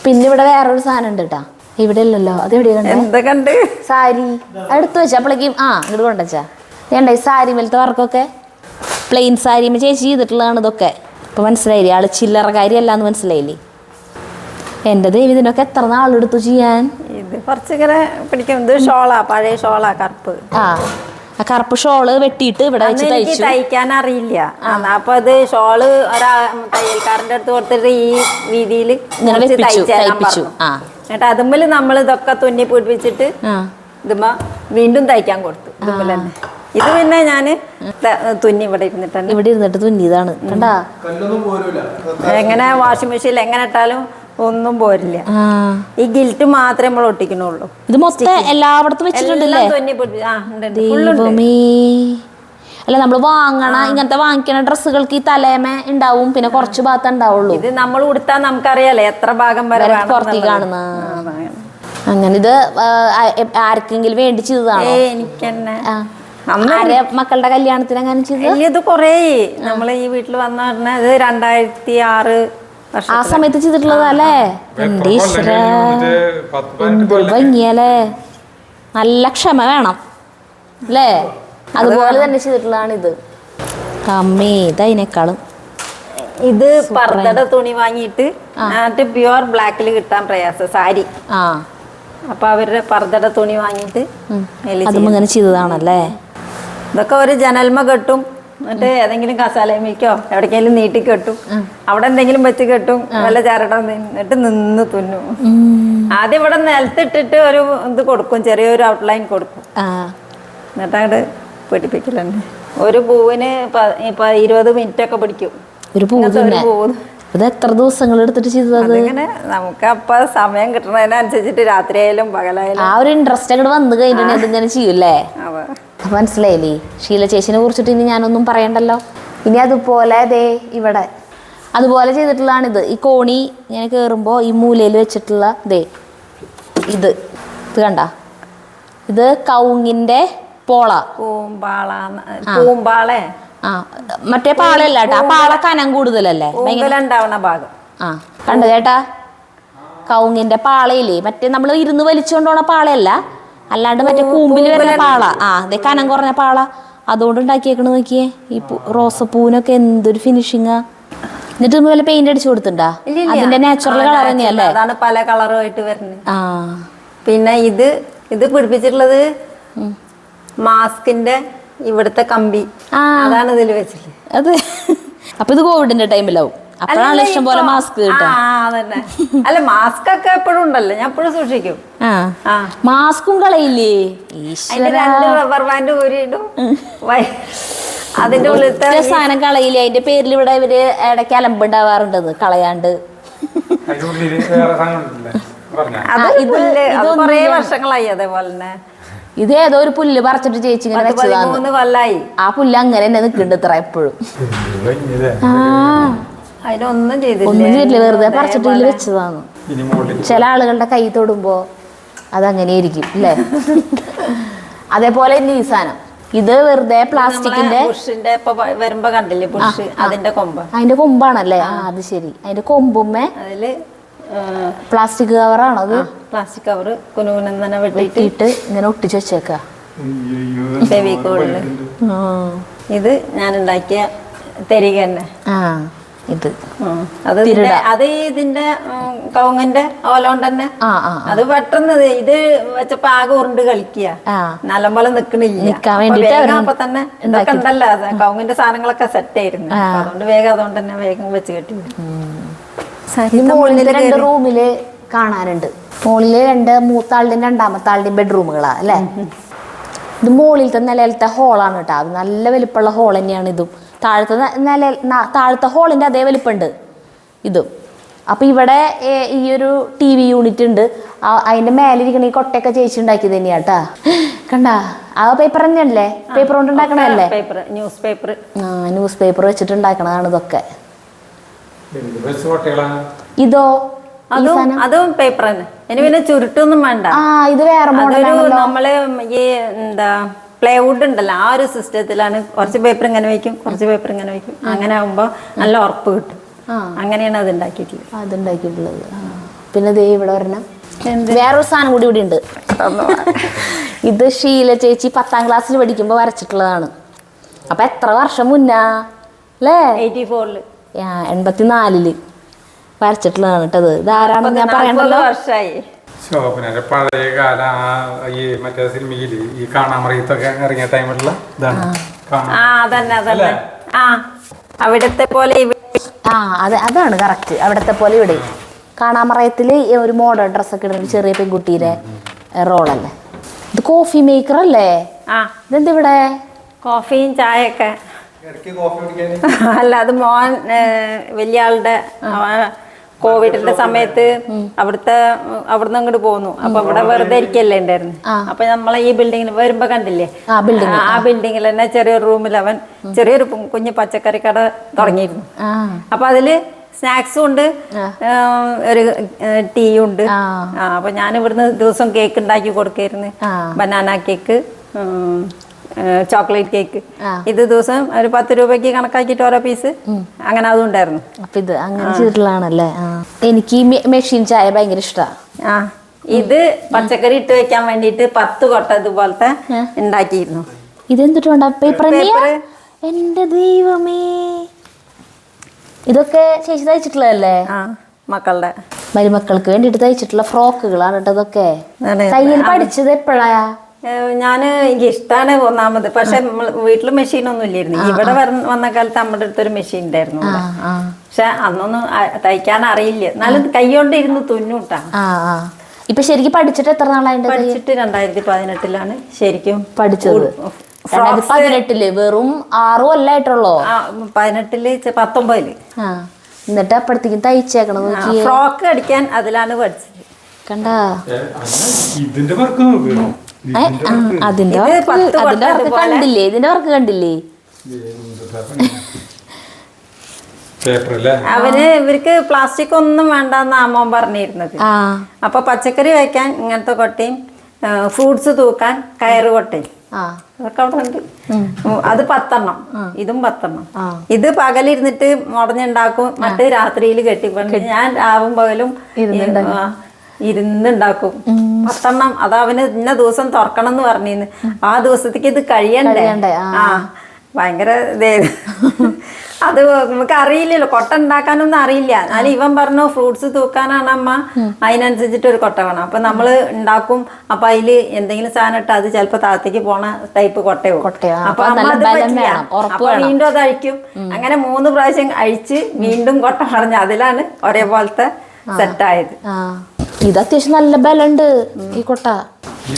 പിന്നെ ഇവിടെ വേറൊരു സാധനം ഉണ്ട് കേട്ടാ. ഇവിടെ ഇല്ലല്ലോ, അത് എവിടെയാ കണ്ടേ? സാരി എടുത്തു വെച്ചാ അപ്പോഴേക്കും ഇങ്ങോട്ട് കൊണ്ടുവച്ചാ വേണ്ട. ഈ സാരി മേലത്തെ വർക്കൊക്കെ പ്ലെയിൻ സാരി ചേച്ചി ചെയ്തിട്ടുള്ളതാണ് ഇതൊക്കെ. ഇപ്പൊ മനസ്സിലായില്ലേ, ആള് ചില്ലറക്കാരിയല്ലാന്ന് മനസ്സിലായില്ലേ? എന്റെ ദൈവം, ഇതിനൊക്കെ എത്ര നാളെടുത്തു ചെയ്യാൻ? ഇത് കുറച്ചിങ്ങനെ പിടിക്കും. ഇത് ഷോളാ, പഴയ ഷോളാ, കറുപ്പ്. ആ കറുപ്പ് ഷോള് വെട്ടിയിട്ട് ഇവിടെ വെച്ച് തയ്ച്ചു. തയ്ക്കാൻ അറിയില്ല. അപ്പൊ അത് ഷോള് തയ്യൽക്കാരന്റെ അടുത്ത് കൊടുത്തിട്ട് ഈ രീതിയിൽ തയ്പ്പിച്ചു. എന്നിട്ട് അതുമ്മില് നമ്മൾ ഇതൊക്കെ തുന്നി പിടിപ്പിച്ചിട്ട് ഇതുമ്മ വീണ്ടും തയ്ക്കാൻ കൊടുത്തു. ഇതുമ്മിൽ തന്നെ. ഇത് പിന്നെ ഞാന് തുന്നി ഇവിടെ ഇരുന്നിട്ട് തുന്നിയതാണ് കണ്ടാ. എങ്ങനെ വാഷിംഗ് മെഷീനിൽ എങ്ങനെ ഇട്ടാലും ഒന്നും പോരില്ല. ഈ ഗിൽറ്റ് മാത്രമേ നമ്മൾ ഒട്ടിക്കണുള്ളൂ. ഇത് മൊത്തം എല്ലായിടത്തും വെച്ചിട്ടുണ്ടല്ലേ? അല്ല, നമ്മൾ വാങ്ങണ ഇങ്ങനത്തെ വാങ്ങിക്കണ ഡ്രസ്സുകൾക്ക് ഈ തലേമ ഉണ്ടാവും, പിന്നെ കുറച്ച് ഭാഗത്ത് ഉണ്ടാവുള്ളൂ. ഇത് നമ്മൾ ഉടുത്താൽ നമുക്കറിയാലേ എത്ര ഭാഗം വരെ പുറത്തേക്ക് കാണുന്ന. അങ്ങനെ ഇത് ആർക്കെങ്കിലും വേണ്ടി ചെയ്തതാണോ? എനിക്ക് തന്നെ മക്കളുടെ കല്യാണത്തിന് അങ്ങനെ ചെയ്തത്. ഇത് കൊറേ നമ്മള് ഈ വീട്ടിൽ വന്ന പറഞ്ഞാൽ 2006 ആ സമയത്ത് ചെയ്തിട്ടുള്ളതല്ലേ. എന്റെ ഈശ്വര, എന്ത് ഭംഗിയല്ലേ. നല്ല ക്ഷമ വേണം അല്ലേ? അതുപോലെ തന്നെ ചെയ്തിട്ടുള്ളതാണ് ഇത്. അമ്മേ ഇത് അതിനേക്കാളും. ഇത് പർദ്ദയുടെ തുണി വാങ്ങിയിട്ട് എന്നിട്ട് പ്യുവർ ബ്ലാക്കിൽ കിട്ടാൻ പ്രയാസം സാരി. അപ്പൊ അവരുടെ പർദ്ദയുടെ തുണി വാങ്ങിയിട്ട് അതും ഇങ്ങനെ ചെയ്തതാണല്ലേ. ഇതൊക്കെ ഒരു ജനൽമ കെട്ടും, എന്നിട്ട് ഏതെങ്കിലും കസാലയിലേക്കോ എവിടേക്കെങ്കിലും നീട്ടി കെട്ടും, അവിടെ എന്തെങ്കിലും വെച്ച് കെട്ടും, വല്ല ചരടം എന്നിട്ട് നിന്ന് തുന്നും. ആദ്യം ഇവിടെ നിലത്തിട്ടിട്ട് ഒരു ഇത് കൊടുക്കും, ചെറിയൊരു ഔട്ട്ലൈൻ കൊടുക്കും, എന്നിട്ട് അങ്ങോട്ട് പിടിപ്പിക്കലുണ്ട്. ഒരു പൂവിന് 20 മിനിറ്റ് ഒക്കെ പിടിക്കും. ഒരു പൂവ് ഇത് എത്ര ദിവസങ്ങൾ എടുത്തിട്ട് ചെയ്തത്? ഇങ്ങനെ നമുക്ക് അപ്പൊ സമയം കിട്ടുന്നതിനനുസരിച്ചിട്ട് രാത്രിയായാലും പകലായാലും ആ ഒരു ഇൻട്രസ്റ്റ് അങ്ങോട്ട് വന്നു കഴിഞ്ഞിട്ടുണ്ടെങ്കിൽ ഇതിങ്ങനെ ചെയ്യൂല്ലേ. അപ്പൊ മനസ്സിലായില്ലേ ഷീല ചേച്ചിനെ കുറിച്ചിട്ട് ഇനി ഞാനൊന്നും പറയണ്ടല്ലോ. ഇനി അതുപോലെ ദേ ഇവിടെ അതുപോലെ ചെയ്തിട്ടുള്ളതാണിത്. ഈ കോണി ഇങ്ങനെ കയറുമ്പോൾ ഈ മൂലയിൽ വെച്ചിട്ടുള്ള ദേ ഇത് കണ്ട, ഇത് കവുങ്ങിന്റെ പോള. പൂമ്പാളെ മറ്റേ പാളയല്ല കേട്ടോ, ആ പാള കനം കൂടുതലല്ലേ ഉണ്ടാവണ ഭാഗം. കണ്ടു ചേട്ടാ, കവുങ്ങിന്റെ പാളയില്ലേ, മറ്റേ നമ്മൾ ഇരുന്ന് വലിച്ചുകൊണ്ടോണ പാളയല്ല, അല്ലാണ്ട് മറ്റേ കൂമ്പിൽ വരുന്ന പാള. അതെ കനം കുറഞ്ഞ പാള, അതുകൊണ്ട് ഉണ്ടാക്കിയേക്കണ നോക്കിയേ. ഈ റോസപ്പൂവിനൊക്കെ എന്തൊരു ഫിനിഷിങ്ങാ. എന്നിട്ട് വല്ല പെയിന്റ് അടിച്ചു കൊടുത്തിണ്ടാ? അതിന്റെ നാച്ചുറൽ കളർ തന്നെയല്ലേ, അതാണ് പല കളറുമായിട്ട് വരുന്നത്. പിന്നെ ഇത് പിടിപ്പിച്ചിട്ടുള്ളത് മാസ്കിന്റെ ഇവിടുത്തെ കമ്പി, അതാണ് ഇതിൽ വെച്ചിട്ടുള്ളത്. അതെ, അപ്പൊ ഇത് കോവിഡിന്റെ ടൈമിലാവും, അപ്പോഴാണ് ഇഷ്ടം പോലെ മാസ്ക് കിട്ടാ. അതന്നെ. അല്ല മാസ്ക് ഒക്കെ എപ്പോഴും ഉണ്ടല്ലോ, ഞാൻ എപ്പോഴും സൂക്ഷിക്കും. മാസ്കും കളയില്ലേ, അതിന്റെ 2 റബ്ബർ ബാൻഡ് ഊരിയിടും, അതിന്റെ ഉള്ളിലത്തെ സാധനം കളയില്ലേ. അതിന്റെ പേരിൽ ഇവിടെ ഇവര് ഇടയ്ക്ക് അലമ്പുണ്ടാവാറുണ്ടെന്ന് കളയാണ്ട്. അത് കൊറേ വർഷങ്ങളായി അതേപോലെ തന്നെ. ഇത് ഏതോ ഒരു പുല്ല് പറിച്ചിട്ട് ചേച്ചി ഇങ്ങനെ വെച്ചതാണ്. 13 കൊല്ലായി ആ പുല്ല് അങ്ങനെ തന്നെ നിൽക്കുന്നുണ്ട് ഇത്ര എപ്പോഴും. അതിനൊന്നും ഒന്നും ചെയ്തില്ല, വെറുതെ പറിച്ചിട്ട് ഇതിൽ വെച്ചതാണ്. ചില ആളുകളുടെ കൈ തൊടുമ്പോ അതങ്ങനെ ഇരിക്കും അല്ലേ. അതേപോലെ തന്നെ ഈ സാധനം ഇത് വെറുതെ പ്ലാസ്റ്റിക്കിന്റെ വരുമ്പോ കണ്ടില്ലേ ബുഷ്, അതിന്റെ കൊമ്പ്, അതിന്റെ കൊമ്പാണല്ലേ. അത് ശരി, അതിന്റെ കൊമ്പുമ്മേ അതില് പ്ലാസ്റ്റിക് കവറാണത്. പ്ലാസ്റ്റിക് കവർ കുനുകുനം തന്നെ വെട്ടിയിട്ട് ഇങ്ങനെ ഒട്ടിച്ച് വെച്ചേക്ക. ഇത് ഞാൻ ഉണ്ടാക്കിയ തെരിക തന്നെ. ഇത് അത് ഇതിന്റെ കവുങ്ങിന്റെ ഓലോണ്ട് തന്നെ. അത് പെട്ടെന്ന് ഇത് വെച്ചപ്പോ ആകെ ഉരുണ്ട് കളിക്കുക, നല്ലപോലെ നിക്കണില്ല. അപ്പൊ തന്നെ ഇതൊക്കെ ഉണ്ടല്ലോ, കവുങ്ങിന്റെ സാധനങ്ങളൊക്കെ സെറ്റ് ആയിരുന്നു, അതുകൊണ്ട് തന്നെ വേഗം വെച്ച് കെട്ടി. മുകളിൽ 2 റൂമില് കാണാനുണ്ട്. മുകളില് 2 മൂത്താളുടെയും 2ാമത്തെ ആളുടെയും ബെഡ്റൂമുകളാ അല്ലേ. ഇത് മുകളിലത്തെ നിലയിലത്തെ ഹോളാണ് കേട്ടോ, അത് നല്ല വലിപ്പമുള്ള ഹോൾ തന്നെയാണ് ഇതും. താഴത്തെ ഹോളിന്റെ അതേ വലിപ്പമുണ്ട് ഇതും. അപ്പൊ ഇവിടെ ഈ ഒരു TV യൂണിറ്റ് ഉണ്ട്, അതിന്റെ മേലിരിക്കണ ഈ കൊട്ടയൊക്കെ ചേച്ചി ഉണ്ടാക്കിയത് തന്നെയാട്ടാ. കണ്ടാ ആ പേപ്പർ തന്നെയല്ലേ, പേപ്പർ കൊണ്ട് ഉണ്ടാക്കണല്ലേ, ന്യൂസ് പേപ്പർ വെച്ചിട്ട് ഉണ്ടാക്കണതാണ് ഇതൊക്കെ. ഇതോ അതും പേപ്പർ തന്നെ, ഇനി പിന്നെ ചുരുട്ടൊന്നും വേണ്ട. ഇത് വേറെ നമ്മള് ഈ എന്താ പ്ലൈവുഡ് ഉണ്ടല്ലോ, ആ ഒരു സിസ്റ്റത്തിലാണ്. കുറച്ച് പേപ്പർ ഇങ്ങനെ വെക്കും, കുറച്ച് പേപ്പർ ഇങ്ങനെ വെക്കും, അങ്ങനെ ആകുമ്പോ നല്ല ഉറപ്പ് കിട്ടും. അങ്ങനെയാണ് അത് ഉണ്ടാക്കിയിട്ടുള്ളത്. പിന്നെ ദേ ഇവിടെ ഒരെണ്ണം വേറൊരു സാധനം കൂടി ഇവിടെ ഉണ്ട്. ഇത് ഷീല ചേച്ചി 10ാം ക്ലാസ്സിൽ പഠിക്കുമ്പോ വരച്ചിട്ടുള്ളതാണ്. അപ്പൊ എത്ര വർഷം മുന്നാ അല്ലേ? 84 84 വരച്ചിട്ടുള്ളതാണ് കേട്ടത്. ഇതാരാണെന്ന് ഞാൻ പറയണ്ടല്ലോ. വർഷമായി. ശോഭനയുടെ പഴയ കാല ഈ മറ്റേ സിനിമയില് ഈ കാണാമറയത്തൊക്കെ ഇറങ്ങിയ ടൈമിലുള്ള ഇതാണ്. അവിടത്തെ പോലെ അതാണ് കറക്റ്റ്, അവിടത്തെ പോലെ ഇവിടെ കാണാമറയത്തില് ഒരു മോഡേൺ ഡ്രസ്സൊക്കെ ഇടുന്ന ചെറിയ പെൺകുട്ടിയുടെ റോളല്ലേ. ഇത് കോഫി മേക്കർ അല്ലേ? ഇതെന്താ ഇവിടെ കോഫിയും ചായയൊക്കെ? അല്ല, അത് മോൻ വലിയ ആളുടെ കോവിഡിന്റെ സമയത്ത് അവിടുന്ന് അങ്ങോട്ട് പോന്നു. അപ്പൊ ഇവിടെ വെറുതെ ഇരിക്കല്ലേ ഉണ്ടായിരുന്നു. അപ്പൊ നമ്മളെ ഈ ബിൽഡിങ്ങിൽ വരുമ്പോ കണ്ടില്ലേ, ആ ബിൽഡിങ്ങിൽ തന്നെ ചെറിയൊരു റൂമിൽ അവൻ ചെറിയൊരു കുഞ്ഞു പച്ചക്കറി കട തുടങ്ങിയിരുന്നു. അപ്പൊ അതില് സ്നാക്സും ഉണ്ട്, ഒരു ടീയും ഉണ്ട്. അപ്പൊ ഞാൻ ഇവിടുന്ന് ദിവസം കേക്ക് ഉണ്ടാക്കി കൊടുക്കായിരുന്നു. Banana cake, chocolate cake. ഇത് ദിവസം ഒരു 10 രൂപയ്ക്ക് കണക്കാക്കിയിട്ട് ഓരോ പീസ്, അങ്ങനെ അതും ഉണ്ടായിരുന്നു. അപ്പൊ ഇത് അങ്ങനെ ചെയ്തിട്ടുള്ളതാണല്ലേ. എനിക്ക് മെഷീൻ ചായ ഭയങ്കര ഇഷ്ടമാണ്. ഇത് പച്ചക്കറി ഇട്ട് വെക്കാൻ വേണ്ടിട്ട് 10 കൊട്ട ഇതുപോലത്തെ ഉണ്ടാക്കിയിരുന്നു. ഇതെന്തിട്ടുണ്ടാ പേപ്പർ Paper. എന്റെ ദൈവമേ, ഇതൊക്കെ ചേച്ചി തയ്ച്ചിട്ടുള്ളതല്ലേ? ആ മക്കളുടെ മരുമക്കൾക്ക് വേണ്ടിട്ട് തയ്ച്ചിട്ടുള്ള ഫ്രോക്കുകളാണ് കേട്ടോ ഇതൊക്കെ. ആണ്. തയ്യൽ പഠിച്ചത് എപ്പോഴാ? ഞാന് എനിക്ക് ഇഷ്ടമാണ് ഒന്നാമത്. പക്ഷെ വീട്ടിൽ മെഷീനൊന്നും ഇല്ലായിരുന്നു. ഇവിടെ വന്ന കാലത്ത് നമ്മുടെ അടുത്തൊരു മെഷീൻ ഉണ്ടായിരുന്നു. പക്ഷെ അന്നൊന്നും തയ്ക്കാൻ അറിയില്ല. എന്നാലും കൈകൊണ്ട് ഇരുന്ന് തുന്നൂട്ടാ. ഇപ്പൊ ശരിക്കും പഠിച്ചിട്ട് എത്ര നാളായിട്ട്? പഠിച്ചിട്ട് 2018 ശരിക്കും പഠിച്ചത്. 2018 വെറും 6 കൊല്ലായിട്ടുള്ളോ? 18 19 എന്നിട്ട് അപ്പഴത്തേക്കും തയ്ച്ചേക്കണം. ഫ്രോക്ക് അടിക്കാൻ അതിലാണ് പഠിച്ചത്. കണ്ടാ ഇതിന്റെ വർക്ക് നോക്ക്. അതിന്റെ വർക്ക് കണ്ടില്ലേ? ഇതിന്റെ വർക്ക് കണ്ടില്ലേ? ഇവർക്ക് പ്ലാസ്റ്റിക് ഒന്നും വേണ്ടെന്ന് അമ്മ പറഞ്ഞിരുന്നത്. അപ്പൊ പച്ചക്കറി വയ്ക്കാൻ ഇങ്ങനത്തെ കൊട്ടയും ഫ്രൂട്ട്സ് തൂക്കാൻ കയറ് കൊട്ടയും അതൊക്കെ അവിടെ ഉണ്ട്. അത് 10 ഇതും 10. ഇത് പകലിരുന്നിട്ട് മുടഞ്ഞുണ്ടാക്കും, മറ്റേ രാത്രിയിൽ കെട്ടിക്കൊണ്ട് ഞാൻ രാവും പകലും ഇരുന്നുണ്ടാക്കും 10. അത് അവന് ഇന്ന ദിവസം തുറക്കണം എന്ന് പറഞ്ഞിരുന്നു. ആ ദിവസത്തേക്ക് ഇത് കഴിയണ്ടേ? ആ ഭയങ്കര അത് നമുക്ക് അറിയില്ലല്ലോ, കൊട്ട ഉണ്ടാക്കാനൊന്നും അറിയില്ല. എന്നാലും ഇവൻ പറഞ്ഞു ഫ്രൂട്ട്സ് തൂക്കാനാണ് അമ്മ, അതിനനുസരിച്ചിട്ട് ഒരു കൊട്ട വേണം. അപ്പൊ നമ്മള് ഉണ്ടാക്കും. അപ്പൊ അതില് എന്തെങ്കിലും സാധനം ഇട്ട് അത് ചിലപ്പോ താഴത്തേക്ക് പോണ ടൈപ്പ് കൊട്ടയോ. അപ്പൊ അമ്മ അത് പറ്റില്ല. അപ്പൊ വീണ്ടും അത് അഴിക്കും. അങ്ങനെ 3 പ്രാവശ്യം അഴിച്ച് വീണ്ടും കൊട്ട പറഞ്ഞ് അതിലാണ് ഒരേപോലത്തെ സെറ്റായത്. ഇത് അത്യാവശ്യം നല്ല ബലുണ്ട് ഈ കൊട്ട.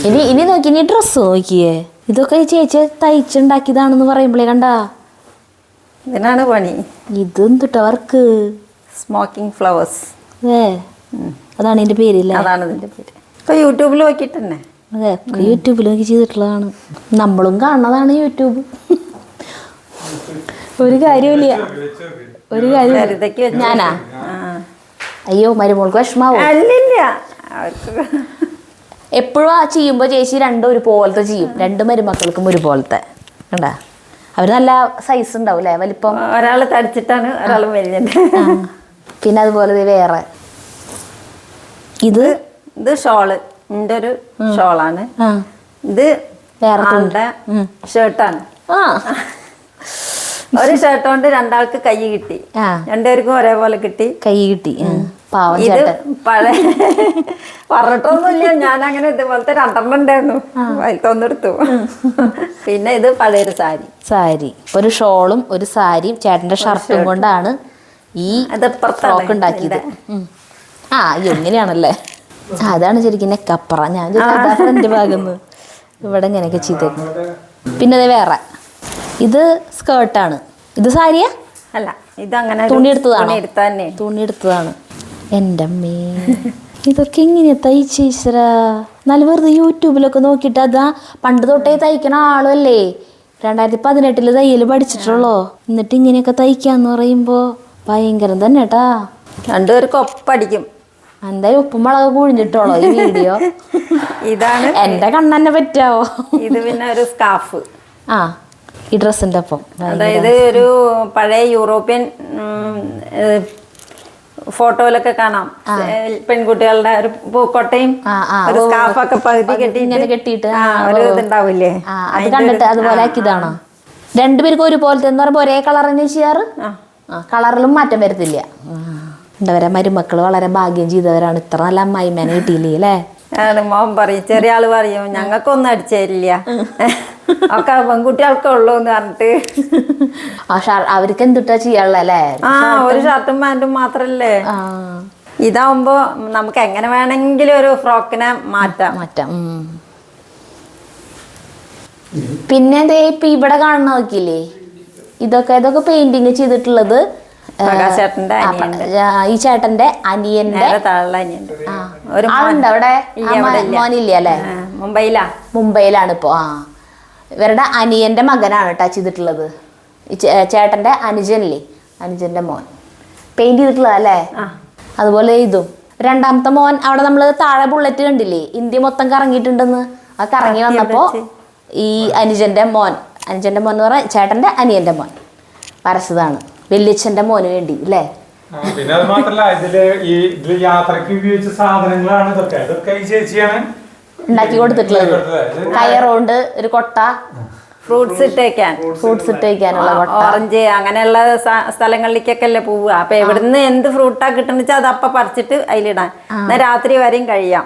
ഇനി നോക്കി, ഇനി ഡ്രസ്സ് നോക്കിയേ. ഇതൊക്കെ ഈ ചേച്ചി തയ്ച്ചുണ്ടാക്കിയതാണെന്ന് പറയുമ്പോഴേ കണ്ടാ ഇതിനാണ് പണി. ഇതെന്തുട്ടാ വർക്ക്? Smoking flowers. അതാണ് ഇതിന്റെ പേരില്ല? അതാണ് ഇതിന്റെ പേര്. ഇപ്പൊ യൂട്യൂബിൽ നോക്കിയിട്ട് തന്നെ. അതെ, യൂട്യൂബിൽ നോക്കി ചെയ്തിട്ടുള്ളതാണ്. നമ്മളും കാണുന്നതാണ് യൂട്യൂബ്. ഒരു കാര്യമില്ല, ഒരു കാര്യം. ഞാനാ? അയ്യോ, മരുമോൾക്ക് വിഷമാവോ? അല്ലില്ല, അവർക്ക് എപ്പോഴും ചെയ്യുമ്പോ ചേച്ചി രണ്ടും ഒരുപോലത്തെ ചെയ്യും. 2 മരുമക്കൾക്കും ഒരുപോലത്തെ. കണ്ടാ, അവര് നല്ല സൈസ് ഉണ്ടാവും അല്ലേ, വലിപ്പം. ഒരാള് തടിച്ചിട്ടാണ്, ഒരാള് മെലിഞ്ഞിട്ട്. പിന്നെ അതുപോലെ വേറെ ഇത് ഷോള്, എന്റെ ഒരു ഷോളാണ്. ഇത് വേറെ ഷർട്ടാണ്. ഒരു ഷർട്ട് കൊണ്ട് 2 ആൾക്ക് കൈ കിട്ടി. 2 പേർക്കും ഒരേപോലെ കിട്ടി, കൈ കിട്ടി. ഇത് പഴയ പറഞ്ഞിട്ടൊന്നുമില്ല, ഞാൻ അങ്ങനെ ഇതുപോലത്തെ 2 ഉണ്ടായിരുന്നു, അതിലൊന്നെടുത്തു. പിന്നെ ഇത് പഴയൊരു സാരി, ഒരു ഷോളും ഒരു സാരിയും ചേട്ടന്റെ ഷർട്ടും കൊണ്ടാണ് ഈ ഫ്രോക്ക് ഉണ്ടാക്കിയത്. എങ്ങനെയാണല്ലേ? അതാണ് ശരിക്കും നെക്കപ്പറ. ഞാൻ ഫ്രണ്ട് ഭാഗന്ന് ഇവിടെ ഇങ്ങനെയൊക്കെ ചെയ്തേക്കും. പിന്നെ അത് വേറെ, ഇത് സ്കേർട്ടാണ്. ഇത് സാരിയാ? അല്ല, ഇതങ്ങനെ തുണി എടുത്തതാണ്. എൻ്റെ അമ്മേ, ഇതൊക്കെ എങ്ങനെയാ തയ്ച്ചേശ്വരാ? നല്ല വെറുതെ യൂട്യൂബിലൊക്കെ നോക്കിയിട്ട്. അതാ പണ്ട് തൊട്ടേ തയ്ക്കണ ആളുമല്ലേ, 2018 തയ്യൽ പഠിച്ചിട്ടുള്ളോ, എന്നിട്ട് ഇങ്ങനെയൊക്കെ തയ്ക്കാന്ന് പറയുമ്പോ ഭയങ്കരം തന്നെ കേട്ടാ. 2 പേർക്ക് ഒപ്പടിക്കും. എന്തായാലും ഉപ്പും മുളക് കുഴിഞ്ഞിട്ടോളോ ഈ വീഡിയോ. ഇതാണ് എന്റെ കണ്ണെന്നെ പറ്റാവോ? ഇത് പിന്നെ ഒരു സ്കാർഫ്. ഈ ഡ്രസ്സിന്റെ ഒപ്പം, അതായത് ഒരു പഴയ യൂറോപ്യൻ ഫോട്ടോയിലൊക്കെ കാണാം, പെൺകുട്ടികളുടെ ഒരു പൂക്കോട്ടയും ഒരു സ്കാർഫൊക്കെ പകുതി കെട്ടിയിട്ട് ഒരു ഇതുണ്ടാവില്ലേ, അത് കണ്ടിട്ട് അതുപോലെ ആക്കിയതാണോ? 2 പേർക്കും ഒരുപോലത്തെ എന്ന് പറയുമ്പോ ഒരേ കളർ തന്നെ ചെയ്യാറ്. കളറിലും മാറ്റം വരുത്തില്ല. എന്താ മരുമക്കള് വളരെ ഭാഗ്യം ചെയ്തവരാണ്. ഇത്ര നല്ല അമ്മായിമ്മേനെ കിട്ടിയില്ലേ അല്ലേ? മോൻ പറയും, ചെറിയ ആള് പറയും ഞങ്ങൾക്കൊന്നും അടിച്ചേരില്ല, ഒക്കെ പെൺകുട്ടികൾക്കെ ഉള്ളൂ എന്ന് പറഞ്ഞിട്ട്. അവർക്ക് എന്തുട്ടാ ചെയ്യാനുള്ളല്ലേ? ഒരു ഷർട്ടും പാൻറ്റും മാത്രല്ലേ. ഇതാവുമ്പോ നമുക്ക് എങ്ങനെ വേണമെങ്കിലും ഒരു ഫ്രോക്കിനെ മാറ്റാം. പിന്നെ ഇപ്പൊ ഇവിടെ കാണുന്ന നോക്കിയില്ലേ, ഇതൊക്കെ പെയിന്റിങ് ചെയ്തിട്ടുള്ളത് ഈ ചേട്ടന്റെ അനിയന്റെ ആളുണ്ട് അവിടെ. മോനില്ല അല്ലേ? മുംബൈയിലാണ് ഇപ്പൊ. ഇവരുടെ അനിയന്റെ മകനാണ് കേട്ടോ ചെയ്തിട്ടുള്ളത്. ചേട്ടന്റെ അനുജനില്ലേ, അനുജന്റെ മോൻ പെയിന്റ് ചെയ്തിട്ടുള്ളത് അല്ലേ? അതുപോലെ ഇതും. 2ാമത്തെ മോൻ അവിടെ നമ്മള് താഴെ ബുള്ളറ്റ് കണ്ടില്ലേ, ഇന്ത്യ മൊത്തം കറങ്ങിയിട്ടുണ്ടെന്ന്. ആ കറങ്ങി വന്നപ്പോ ഈ അനുജന്റെ മോൻ എന്ന് പറഞ്ഞാൽ ചേട്ടന്റെ അനിയന്റെ മോൻ വരച്ചതാണ്, വല്യച്ഛന്റെ മോന് വേണ്ടി അല്ലേ? പിന്നെ അത് മാത്രല്ല, ഇതില് യാത്രക്ക് ഉപയോഗിച്ച സാധനങ്ങളാണ് ഇതൊക്കെ ഈ ചേച്ചിയാണ് ഉണ്ടാക്കി കൊടുത്തിട്ടുള്ളത്. കയറുകൊണ്ട് ഒരു കൊട്ട, ഫ്രൂട്ട്സ് ഇട്ടേക്കാൻ, ഫ്രൂട്ട്സ് ഇട്ട് വയ്ക്കാനുള്ള വട്ട. ഓറഞ്ച് അങ്ങനെയുള്ള സ്ഥലങ്ങളിലേക്കൊക്കെ അല്ലേ പോവുക. അപ്പൊ എവിടുന്ന് എന്ത് ഫ്രൂട്ടാ കിട്ടുന്ന വെച്ചാൽ അത് അപ്പൊ പറിച്ചിട്ട് അതിലിടാൻ. എന്നാൽ രാത്രി വരെയും കഴിയാം.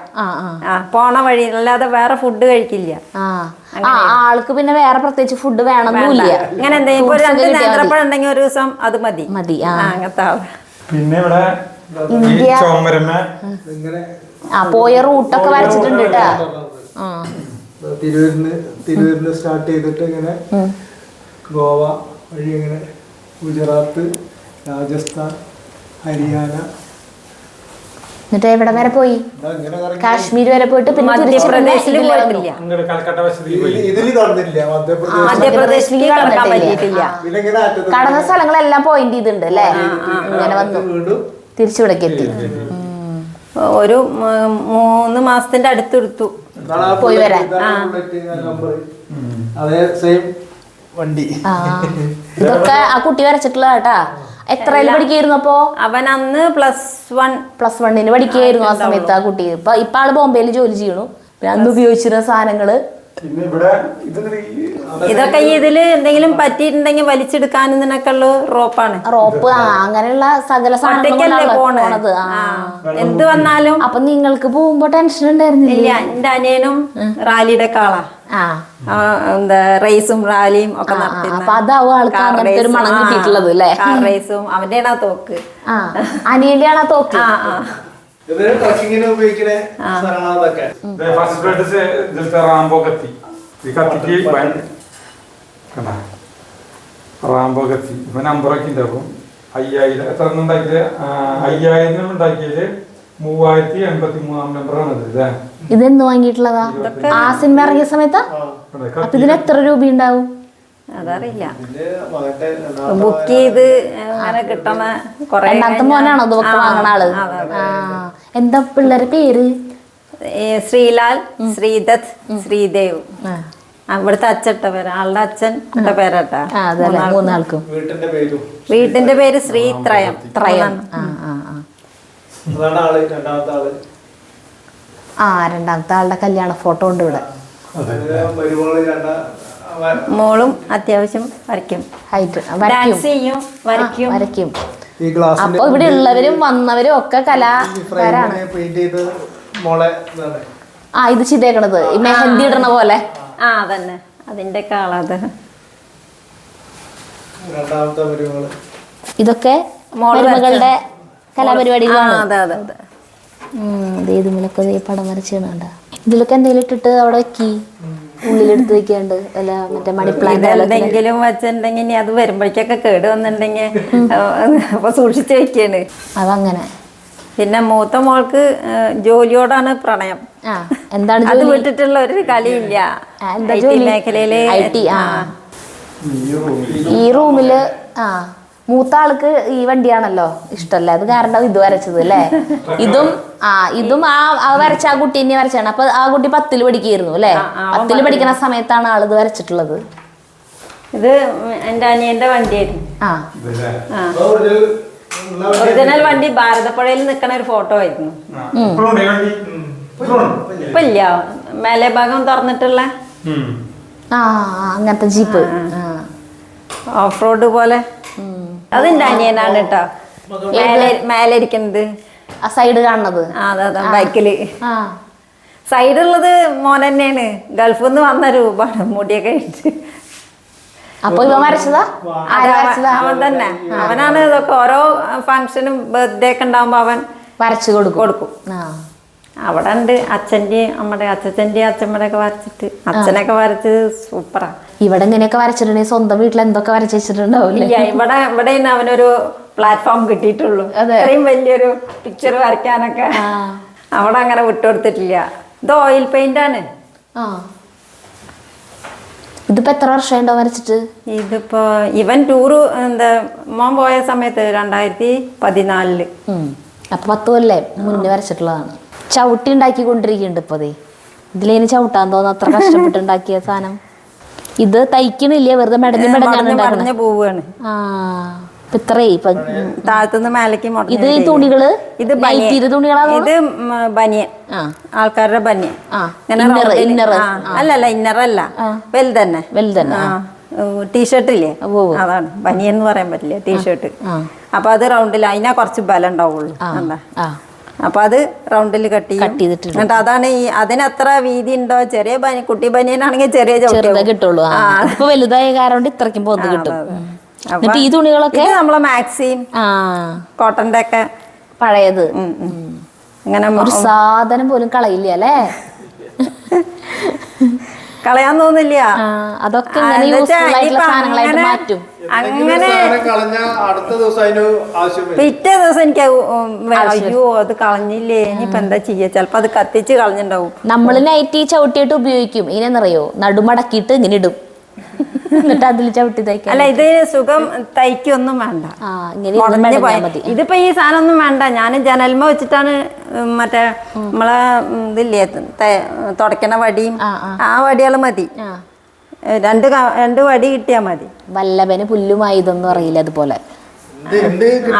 പോണ വഴി അല്ലാതെ വേറെ ഫുഡ് കഴിക്കില്ല. ആൾക്ക് പിന്നെ വേറെ പ്രത്യേകിച്ച് ഫുഡ് വേണമെന്നില്ല. ഇങ്ങനെ എന്തെങ്കിലും ഒരു 2 നേന്ത്രപ്പഴം ഉണ്ടെങ്കിൽ ഒരു ദിവസം അത് മതി. അങ്ങനത്തെ ആള്. പിന്നെ ഇവിടെ ചോമരമ്മ പോയ റൂട്ടൊക്കെ വരച്ചിട്ടുണ്ട് കേട്ടാ. തിരൂരിന്ന് സ്റ്റാർട്ട് ചെയ്തിട്ട് ഇങ്ങനെ ഗോവ വഴി ഇങ്ങനെ ഗുജറാത്ത്, രാജസ്ഥാൻ, ഹരിയാന, എന്നിട്ട് എവിടെ വരെ പോയി? കാശ്മീർ വരെ പോയിട്ട് പിന്നെ മധ്യപ്രദേശിൽ പോയിട്ടില്ല. ഇതില് കടന്നില്ല. മധ്യപ്രദേശിലേക്ക് കടക്കാൻ പറ്റിയിട്ടില്ല. കടന്ന സ്ഥലങ്ങളെല്ലാം പോയിന്റ് ചെയ്തിട്ടുണ്ട് അല്ലേ? ഇങ്ങനെ വന്നു തിരിച്ചിവിടേക്ക് എത്തി. ഒരു 3 മാസത്തിന്റെ അടുത്തെടുത്തു പോയി വരാൻ. അതേ സെയിം വണ്ടി. ഇതൊക്കെ ആ കുട്ടി വരച്ചിട്ടുള്ള കേട്ടാ. എത്രയിൽ പഠിക്കായിരുന്നു അപ്പോ? അവൻ അന്ന് +1 പഠിക്കുകയായിരുന്നു ആ സമയത്ത് ആ കുട്ടി. ഇപ്പൊ ആള് ബോംബെയിൽ ജോലി ചെയ്യണു. പിന്നെ അന്ന് ഉപയോഗിച്ചിരുന്ന സാധനങ്ങള് ഇതൊക്കെ ഇതില് എന്തെങ്കിലും പറ്റിയിട്ടുണ്ടെങ്കിൽ വലിച്ചെടുക്കാനും ഉള്ള റോപ്പാണ്. റോപ്പ് അങ്ങനെയുള്ള സകല സാധനങ്ങളല്ലേ പോണത്. എന്ത് വന്നാലും. അപ്പൊ നിങ്ങൾക്ക് പോകുമ്പോ ടെൻഷൻ ഉണ്ടായിരുന്നില്ല? എന്റെ അനിയനും റാലിയുടെ കാളാ. എന്താ റേസും റാലിയും ഒക്കെ അപ്പൊ അതാവും ആൾക്ക് അങ്ങനത്തെ ഒരു മണം കിട്ടിയിട്ടുള്ളത് അല്ലേ? കാർ റേസും അവന്റെയാണ് ആ തോക്ക്. അനിയന്റെയാണ് ആ തോക്ക്. റാംബോ കത്തി. ഈ കത്തിക്ക് റാംബോ കത്തി ഇപ്പൊ നമ്പറൊക്കെ ഉണ്ട്. അപ്പം 5000 എത്ര ഉണ്ടാക്കിയത്? 5000 ഉണ്ടാക്കിയത് 3083 നമ്പറാണ് ഇത്. ഇതെന്ന് വാങ്ങിയിട്ടുള്ളതാ? ആ സിനിമ ഇറങ്ങിയ സമയത്താ? അപ്പൊ ഇതിന് എത്ര രൂപ ഉണ്ടാവും? അതറിയില്ല. ബുക്ക് ചെയ്ത് അങ്ങനെ കിട്ടണ കൊറേ. രണ്ടാമത്തെ മോനാണോ ഇതൊക്കെ വാങ്ങണ ആള്? എന്താ പിള്ളേരുടെ പേര്? ശ്രീലാൽ, ശ്രീദത്ത്, ശ്രീദേവ്. ഇവിടുത്തെ അച്ഛട്ട പേര്. ആളുടെ അച്ഛൻ പേരാട്ടാ. 3 ആൾക്കും. വീട്ടിന്റെ പേര് ശ്രീത്രയം. രണ്ടാമത്തെ ആളുടെ കല്യാണ ഫോട്ടോ ഉണ്ട് ഇവിടെ. മോളും അത്യാവശ്യം വരയ്ക്കും. ഡാൻസ് ചെയ്യും, വരയ്ക്കും. അപ്പൊ ഇവിടെ ഉള്ളവരും വന്നവരും ഒക്കെ കലാകാരാണ്. ഇത് ചെയ്തേക്കണത് ഈ മെഹന്തി ഇടണ പോലെ. അതന്നെ അതിന്റെ കാളത്. ഇതൊക്കെ മരുമകളുടെ കലാപരിപാടികളാണ്. ഇതിലൊക്കെ പടം വരച്ചാണ്ട. ഇതിലൊക്കെ എന്തെങ്കിലും ഇട്ടിട്ട് അവിടെ വെക്കി ഉള്ളിലെടുത്ത് വെക്കാണ്ട് അല്ല മറ്റേ മണി പ്ലാന്റ് എന്തെങ്കിലും വെച്ചിട്ടുണ്ടെങ്കിൽ ഇനി അത് വരുമ്പോഴേക്കൊക്കെ കേട് വന്നിട്ടുണ്ടെങ്കിൽ അപ്പൊ സൂക്ഷിച്ച് വെക്കാണ് അതങ്ങനെ. പിന്നെ മൂത്ത മോൾക്ക് ജോലിയോടാണ് പ്രണയം. എന്താണ് അത് വിട്ടിട്ടുള്ള ഒരു കളിയില്ല. മേഖലയില് ഈ റൂമില് മൂത്ത ആൾക്ക് ഈ വണ്ടിയാണല്ലോ ഇഷ്ടല്ലേ, അത് കാരണം ഇത് വരച്ചത് അല്ലേ? ഇതും ആ വരച്ച ആ കുട്ടി തന്നെ വരച്ചാണ്. അപ്പൊ ആ കുട്ടി 10ൽ പഠിക്കായിരുന്നു അല്ലേ? 10ൽ പഠിക്കുന്ന സമയത്താണ് ആളിത് വരച്ചിട്ടുള്ളത്. ഇത് എന്റെ അനിയന്റെ വണ്ടിയായിരുന്നു. ഒറിജിനൽ വണ്ടി ഭാരതപ്പുഴയിൽ നിൽക്കണ ഒരു ഫോട്ടോ ആയിരുന്നു. ഇപ്പൊ ഇല്ല, മേലെ ഭാഗം തുറന്നിട്ടുള്ള അങ്ങനത്തെ ജീപ്പ് ഓഫ് റോഡ് പോലെ. അതെന്റെ അനിയനാണ് കേട്ടോ. മേലെ ഇരിക്കുന്നത് സൈഡ് കാണുന്നത് ബൈക്കില്. സൈഡുള്ളത് മോൻ തന്നെയാണ്. ഗൾഫിൽ നിന്ന് വന്ന രൂപമാണ്, മുടിയൊക്കെ ഇട്ട്. അപ്പൊ ഇവ വരച്ചതാ? അവൻ തന്നെ. അവനാണ് ഇതൊക്കെ ഓരോ ഫംഗ്ഷനും ബർത്ത്ഡേ ഒക്കെ ഉണ്ടാവുമ്പോ അവൻ വരച്ചു കൊടുക്കും. അവിടെ ഉണ്ട് അച്ഛൻ്റെയും നമ്മുടെ അച്ഛൻ്റെ അച്ഛമ്മയുടെ ഒക്കെ വരച്ചിട്ട്. അച്ഛനൊക്കെ വരച്ചത് സൂപ്പറാ. ഇവിടെ ഇങ്ങനെയൊക്കെ വരച്ചിട്ടുണ്ടെങ്കിൽ സ്വന്തം വീട്ടിൽ എന്തൊക്കെ വരച്ച് വെച്ചിട്ടുണ്ടാവില്ല. ഇവിടെ അവനൊരു പ്ലാറ്റ്ഫോം കിട്ടിയിട്ടുള്ളൂ. അത്രയും വലിയൊരു പിക്ചർ വരയ്ക്കാനൊക്കെ അവിടെ അങ്ങനെ വിട്ടുകൊടുത്തിട്ടില്ല. ഇത് ഓയിൽ പെയിന്റ് ആണ്. ഇതിപ്പോ എത്ര വർഷം വരച്ചിട്ട്? ഇതിപ്പോ ഇവൻ ടൂറ് മോൻ പോയ സമയത്ത് 2014. അപ്പൊ 10 കൊല്ലേ മുന്നേ വരച്ചിട്ടുള്ളതാണ്. ചവിട്ടി ഉണ്ടാക്കിക്കൊണ്ടിരിക്കുന്നുണ്ട് ഇപ്പൊ. ഇതിലേന് ചവിട്ടാൻ തോന്നുന്നു, അത്ര കഷ്ടപ്പെട്ടുണ്ടാക്കിയ സാധനം. ഇത് തയ്ക്കണില്ലേ, വെറുതെ മെടഞ്ഞ് പോവാണ്. ഇത്രേ ഇപ്പൊ താഴത്തുനിന്ന് മേലേക്ക് ഇത് ഈ തുണികള് ഇത് നൈറ്റിയുടെ തുണികളാണ്. ഇത് ബനിയൻ, ആൾക്കാരുടെ ബനിയൻ. അല്ലല്ല ഇന്നറല്ല, വലുതന്നെ വലുതന്നെ. ടീഷർട്ട് ഇല്ലേ, അതാണ് ബനിയൻ എന്ന് പറയാൻ പറ്റില്ല, ടീഷർട്ട്. അപ്പൊ അത് റൗണ്ടിൽ അതിനാ കുറച്ച് ബലം ഉണ്ടാവുള്ളൂ. എന്താ അപ്പൊ അത് റൗണ്ടിൽ കട്ട് ചെയ്തിട്ട് എന്നിട്ട് അതാണ് ഈ അതിനത്ര വീതി ഉണ്ടോ. ചെറിയ കുട്ടി ബനിയനാണെങ്കിൽ ചെറിയ ചെറുതേ കിട്ടുള്ളൂ. ഇപ്പൊ വലുതായ കാരണം ഇത്രയ്ക്കും പോന്ന് കിട്ടും. എന്നിട്ട് ഈ തുണികളൊക്കെ നമ്മളെ മാക്സിയും കോട്ടന്റെ ഒക്കെ പഴയത്. അങ്ങനെ ഒരു സാധനം പോലും കളയില്ല അല്ലേ, കളയാൻ തോന്നില്ല. അതൊക്കെ സാധനങ്ങളായിട്ട് മാറ്റും. അങ്ങനെ പിറ്റേ ദിവസം എനിക്ക് അയ്യോ അത് കളഞ്ഞില്ലേ, ഇനിയിപ്പോ എന്താ ചെയ്യാ, ചിലപ്പോ അത് കത്തിച്ച് കളഞ്ഞിണ്ടാവും. നമ്മള് നൈറ്റി ചവിട്ടിയിട്ട് ഉപയോഗിക്കും. ഇതിനെന്നറിയോ, നടുമടക്കിയിട്ട് ഇങ്ങനെ ഇടും, എന്നിട്ട് അതിൽ ചവിട്ടി തയ്ക്കും. അല്ല ഇത് സുഖം തയ്ക്കൊന്നും വേണ്ട, ഇതിപ്പോ ഈ സാധനം ഒന്നും വേണ്ട. ഞാൻ ജനൽമ വെച്ചിട്ടാണ് മറ്റേ നമ്മളെ ഇതില്ലേ തുടക്കണ വടിയും ആ വടികള് മതി, രണ്ട് വടി കിട്ടിയാ മതി. വല്ലഭന് പുല്ലുമായി ഇതൊന്നും അറിയില്ല. അതുപോലെ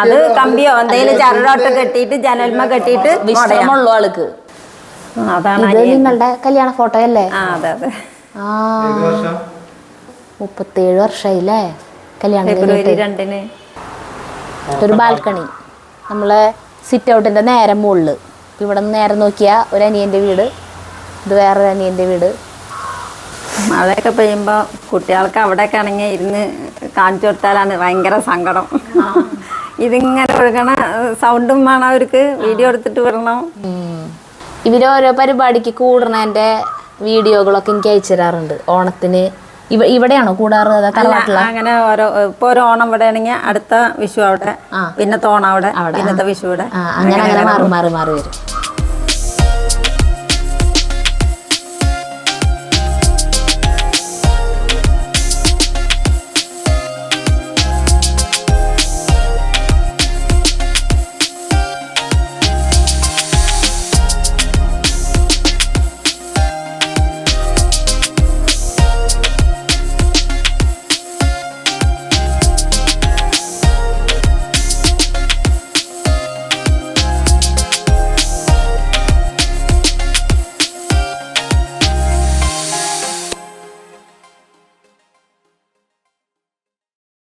അത് കമ്പിയോ എന്തെങ്കിലും ചരടോട്ട് കെട്ടിയിട്ട് ജനൽമ കെട്ടിയിട്ട് വിശ്രമമുള്ളൂ ആൾക്ക്. അതാണ് നിങ്ങളുടെ കല്യാണ ഫോട്ടോ അല്ലേ? അതെ അതെ. 37 വർഷമായില്ലേ കല്യാണം. ഫെബ്രുവരി 2-ന് ഒരു ബാൽക്കണി നമ്മളെ സിറ്റ് ഔട്ടിന്റെ നേരെ മുകളിൽ. ഇവിടെ നിന്ന് നേരെ നോക്കിയാ ഒരു അനിയന്റെ വീട്, ഇത് വേറൊരു അനിയന്റെ വീട്. മഴയൊക്കെ പെയ്യുമ്പോ കുട്ടികൾക്ക് അവിടെയൊക്കെ ആണെങ്കിൽ ഇരുന്ന് കാണിച്ചു കൊടുത്താലാണ് ഭയങ്കര സങ്കടം. ഇതിങ്ങനെ ഒഴുകണ സൗണ്ടും വേണം അവർക്ക്, വീഡിയോ എടുത്തിട്ട് വിടണം. ഇവര് ഓരോ പരിപാടിക്ക് കൂടണതിന്റെ വീഡിയോകളൊക്കെ എനിക്ക് അയച്ചു തരാറുണ്ട്. ഓണത്തിന് ഇവിടെയാണോ കൂടാറ്? അങ്ങനെ ഓരോ ഇപ്പൊ ഒരു ഓണം ഇവിടെ ആണെങ്കിൽ അടുത്ത വിഷു അവിടെ, പിന്നത്തെ ഓണം അവിടെ, പിന്നത്തെ വിഷു ഇവിടെ, അങ്ങനെ മാറി മാറി മാറി വരും.